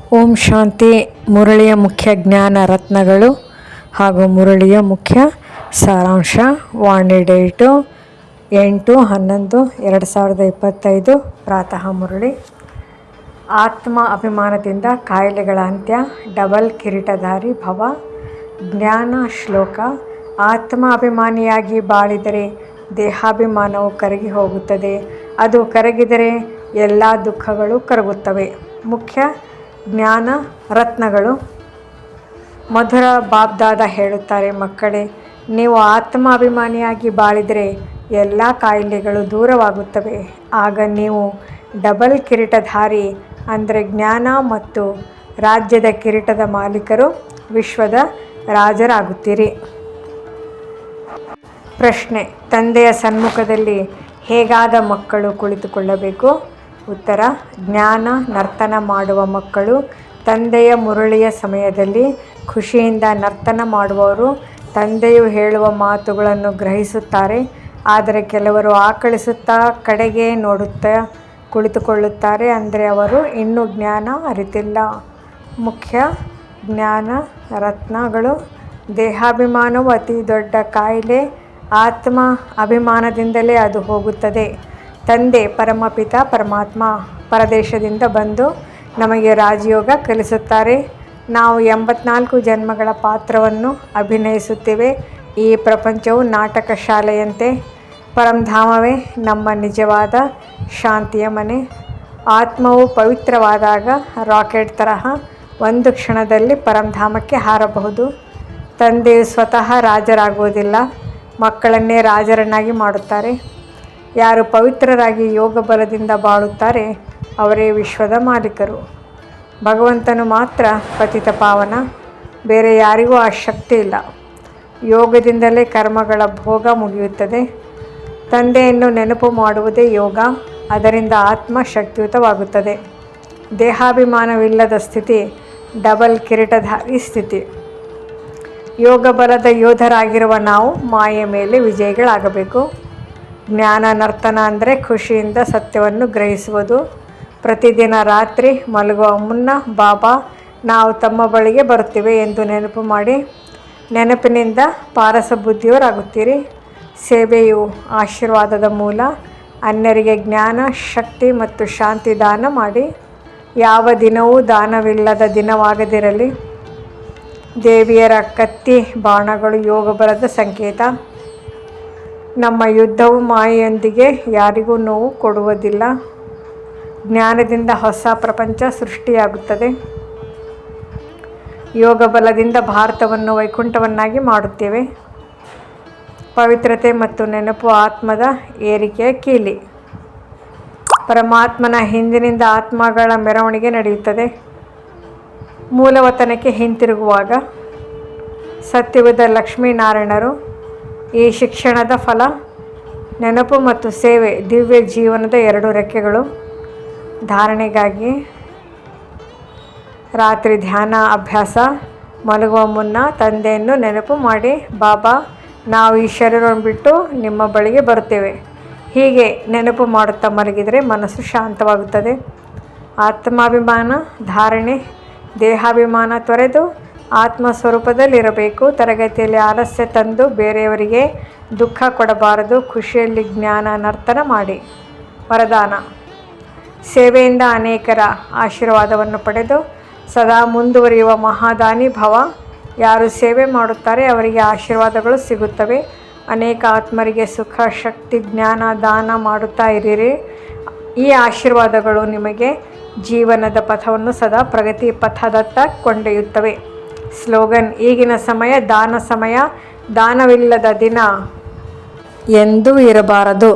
ಓಂ ಶಾಂತಿ. ಮುರಳಿಯ ಮುಖ್ಯ ಜ್ಞಾನ ರತ್ನಗಳು ಹಾಗೂ ಮುರಳಿಯ ಮುಖ್ಯ ಸಾರಾಂಶ. ವಾಣಿ ಡೇಟು 8/11/2025 ಪ್ರಾತಃ ಮುರಳಿ. ಆತ್ಮ ಅಭಿಮಾನದಿಂದ ಕಾಯಿಲೆಗಳ ಅಂತ್ಯ. ಡಬಲ್ ಕಿರೀಟಧಾರಿ ಭವ. ಜ್ಞಾನ ಶ್ಲೋಕ. ಆತ್ಮ ಅಭಿಮಾನಿಯಾಗಿ ಬಾಳಿದರೆ ದೇಹಾಭಿಮಾನವು ಕರಗಿ ಹೋಗುತ್ತದೆ. ಅದು ಕರಗಿದರೆ ಎಲ್ಲ ದುಃಖಗಳು ಕರಗುತ್ತವೆ. ಮುಖ್ಯ ಜ್ಞಾನ ರತ್ನಗಳು. ಮಧುರ ಬಾಬ್ದಾದ ಹೇಳುತ್ತಾರೆ, ಮಕ್ಕಳೇ, ನೀವು ಆತ್ಮ ಅಭಿಮಾನಿಯಾಗಿ ಬಾಳಿದರೆ ಎಲ್ಲ ಕಾಯಿಲೆಗಳು ದೂರವಾಗುತ್ತವೆ. ಆಗ ನೀವು ಡಬಲ್ ಕಿರೀಟಧಾರಿ ಅಂದರೆ ಜ್ಞಾನ ಮತ್ತು ರಾಜ್ಯದ ಕಿರೀಟದ ಮಾಲೀಕರು, ವಿಶ್ವದ ರಾಜರಾಗುತ್ತೀರಿ. ಪ್ರಶ್ನೆ: ತಂದೆಯ ಸನ್ಮುಖದಲ್ಲಿ ಹೇಗಾದ ಮಕ್ಕಳು ಕುಳಿತುಕೊಳ್ಳಬೇಕು? ಉತ್ತರ: ಜ್ಞಾನ ನರ್ತನ ಮಾಡುವ ಮಕ್ಕಳು. ತಂದೆಯ ಮುರಳಿಯ ಸಮಯದಲ್ಲಿ ಖುಷಿಯಿಂದ ನರ್ತನ ಮಾಡುವವರು ತಂದೆಯು ಹೇಳುವ ಮಾತುಗಳನ್ನು ಗ್ರಹಿಸುತ್ತಾರೆ. ಆದರೆ ಕೆಲವರು ಆಕಳಿಸುತ್ತಾ ಕಡೆಗೆ ನೋಡುತ್ತಾ ಕುಳಿತುಕೊಳ್ಳುತ್ತಾರೆ, ಅಂದರೆ ಅವರು ಇನ್ನೂ ಜ್ಞಾನ ಅರಿತಿಲ್ಲ. ಮುಖ್ಯ ಜ್ಞಾನ ರತ್ನಗಳು. ದೇಹಾಭಿಮಾನವು ಅತಿ ದೊಡ್ಡ ಕಾಯಿಲೆ. ಆತ್ಮ ಅಭಿಮಾನದಿಂದಲೇ ಅದು ಹೋಗುತ್ತದೆ. ತಂದೆ ಪರಮಪಿತ ಪರಮಾತ್ಮ ಪರದೇಶದಿಂದ ಬಂದು ನಮಗೆ ರಾಜಯೋಗ ಕಲಿಸುತ್ತಾರೆ. ನಾವು 84 ಜನ್ಮಗಳ ಪಾತ್ರವನ್ನು ಅಭಿನಯಿಸುತ್ತೇವೆ. ಈ ಪ್ರಪಂಚವು ನಾಟಕ ಶಾಲೆಯಂತೆ. ಪರಂಧಾಮವೇ ನಮ್ಮ ನಿಜವಾದ ಶಾಂತಿಯ ಮನೆ. ಆತ್ಮವು ಪವಿತ್ರವಾದಾಗ ರಾಕೆಟ್ ತರಹ ಒಂದು ಕ್ಷಣದಲ್ಲಿ ಪರಂಧಾಮಕ್ಕೆ ಹಾರಬಹುದು. ತಂದೆಯು ಸ್ವತಃ ರಾಜರಾಗುವುದಿಲ್ಲ, ಮಕ್ಕಳನ್ನೇ ರಾಜರನ್ನಾಗಿ ಮಾಡುತ್ತಾರೆ. ಯಾರು ಪವಿತ್ರರಾಗಿ ಯೋಗ ಬಲದಿಂದ ಬಾಳುತ್ತಾರೆ ಅವರೇ ವಿಶ್ವದ ಮಾಲೀಕರು. ಭಗವಂತನು ಮಾತ್ರ ಪತಿತ ಪಾವನ, ಬೇರೆ ಯಾರಿಗೂ ಆ ಶಕ್ತಿ ಇಲ್ಲ. ಯೋಗದಿಂದಲೇ ಕರ್ಮಗಳ ಭೋಗ ಮುಗಿಯುತ್ತದೆ. ತಂದೆಯನ್ನು ನೆನಪು ಮಾಡುವುದೇ ಯೋಗ. ಅದರಿಂದ ಆತ್ಮ ಶಕ್ತಿಯುತವಾಗುತ್ತದೆ. ದೇಹಾಭಿಮಾನವಿಲ್ಲದ ಸ್ಥಿತಿ ಡಬಲ್ ಕಿರೀಟಧಾರಿ ಸ್ಥಿತಿ. ಯೋಗ ಬಲದ ಯೋಧರಾಗಿರುವ ನಾವು ಮಾಯೆಯ ಮೇಲೆ ವಿಜಯಿಗಳಾಗಬೇಕು. ಜ್ಞಾನ ನರ್ತನ ಅಂದರೆ ಖುಷಿಯಿಂದ ಸತ್ಯವನ್ನು ಗ್ರಹಿಸುವುದು. ಪ್ರತಿದಿನ ರಾತ್ರಿ ಮಲಗುವ ಮುನ್ನ ಬಾಬಾ ನಾವು ತಮ್ಮ ಬಳಿಗೆ ಬರುತ್ತೇವೆ ಎಂದು ನೆನಪು ಮಾಡಿ ನೆನಪಿನಿಂದ ಪಾರಸ ಬುದ್ಧಿಯವರಾಗುತ್ತೀರಿ. ಸೇವೆಯು ಆಶೀರ್ವಾದದ ಮೂಲ. ಅನ್ಯರಿಗೆ ಜ್ಞಾನ, ಶಕ್ತಿ ಮತ್ತು ಶಾಂತಿ ದಾನ ಮಾಡಿ. ಯಾವ ದಿನವೂ ದಾನವಿಲ್ಲದ ದಿನವಾಗದಿರಲಿ. ದೇವಿಯರ ಕತ್ತಿ ಬಾಣಗಳು ಯೋಗ ಬಲದ ಸಂಕೇತ. ನಮ್ಮ ಯುದ್ಧವು ಮಾಯೆಯೊಂದಿಗೆ. ಯಾರಿಗೂ ನೋವು ಕೊಡುವುದಿಲ್ಲ. ಜ್ಞಾನದಿಂದ ಹೊಸ ಪ್ರಪಂಚ ಸೃಷ್ಟಿಯಾಗುತ್ತದೆ. ಯೋಗ ಬಲದಿಂದ ಭಾರತವನ್ನು ವೈಕುಂಠವನ್ನಾಗಿ ಮಾಡುತ್ತೇವೆ. ಪವಿತ್ರತೆ ಮತ್ತು ನೆನಪು ಆತ್ಮದ ಏರಿಕೆಯ ಕೀಲಿ. ಪರಮಾತ್ಮನ ಹಿಂದಿನಿಂದ ಆತ್ಮಗಳ ಮೆರವಣಿಗೆ ನಡೆಯುತ್ತದೆ. ಮೂಲವತನಕ್ಕೆ ಹಿಂತಿರುಗುವಾಗ ಸತ್ಯಯುಗದ ಲಕ್ಷ್ಮೀನಾರಾಯಣರು. ಈ ಶಿಕ್ಷಣದ ಫಲ ನೆನಪು ಮತ್ತು ಸೇವೆ ದಿವ್ಯ ಜೀವನದ 2 ರೆಕ್ಕೆಗಳು. ಧಾರಣೆಗಾಗಿ ರಾತ್ರಿ ಧ್ಯಾನ ಅಭ್ಯಾಸ. ಮಲಗುವ ಮುನ್ನ ತಂದೆಯನ್ನು ನೆನಪು ಮಾಡಿ, ಬಾಬಾ ನಾವು ಈ ಶರೀರವನ್ನು ಬಿಟ್ಟು ನಿಮ್ಮ ಬಳಿಗೆ ಬರುತ್ತೇವೆ. ಹೀಗೆ ನೆನಪು ಮಾಡುತ್ತಾ ಮಲಗಿದರೆ ಮನಸ್ಸು ಶಾಂತವಾಗುತ್ತದೆ. ಆತ್ಮಾಭಿಮಾನ ಧಾರಣೆ. ದೇಹಾಭಿಮಾನ ತೊರೆದು ಆತ್ಮಸ್ವರೂಪದಲ್ಲಿರಬೇಕು. ತರಗತಿಯಲ್ಲಿ ಆಲಸ್ಯ ತಂದು ಬೇರೆಯವರಿಗೆ ದುಃಖ ಕೊಡಬಾರದು. ಖುಷಿಯಲ್ಲಿ ಜ್ಞಾನ ನರ್ತನ ಮಾಡಿ. ವರದಾನ: ಸೇವೆಯಿಂದ ಅನೇಕರ ಆಶೀರ್ವಾದವನ್ನು ಪಡೆದು ಸದಾ ಮುಂದುವರಿಯುವ ಮಹಾದಾನಿ ಭವ. ಯಾರು ಸೇವೆ ಮಾಡುತ್ತಾರೆ ಅವರಿಗೆ ಆಶೀರ್ವಾದಗಳು ಸಿಗುತ್ತವೆ. ಅನೇಕ ಆತ್ಮರಿಗೆ ಸುಖ, ಶಕ್ತಿ, ಜ್ಞಾನ ದಾನ ಮಾಡುತ್ತಾ ಇರಿರಿ. ಈ ಆಶೀರ್ವಾದಗಳು ನಿಮಗೆ ಜೀವನದ ಪಥವನ್ನು ಸದಾ ಪ್ರಗತಿ ಪಥದತ್ತ ಕೊಂಡೊಯ್ಯುತ್ತವೆ. ಸ್ಲೋಗನ್: ಈಗಿನ ಸಮಯ ದಾನ ಸಮಯ. ದಾನವಿಲ್ಲದ ದಿನ ಎಂದೂ ಇರಬಾರದು.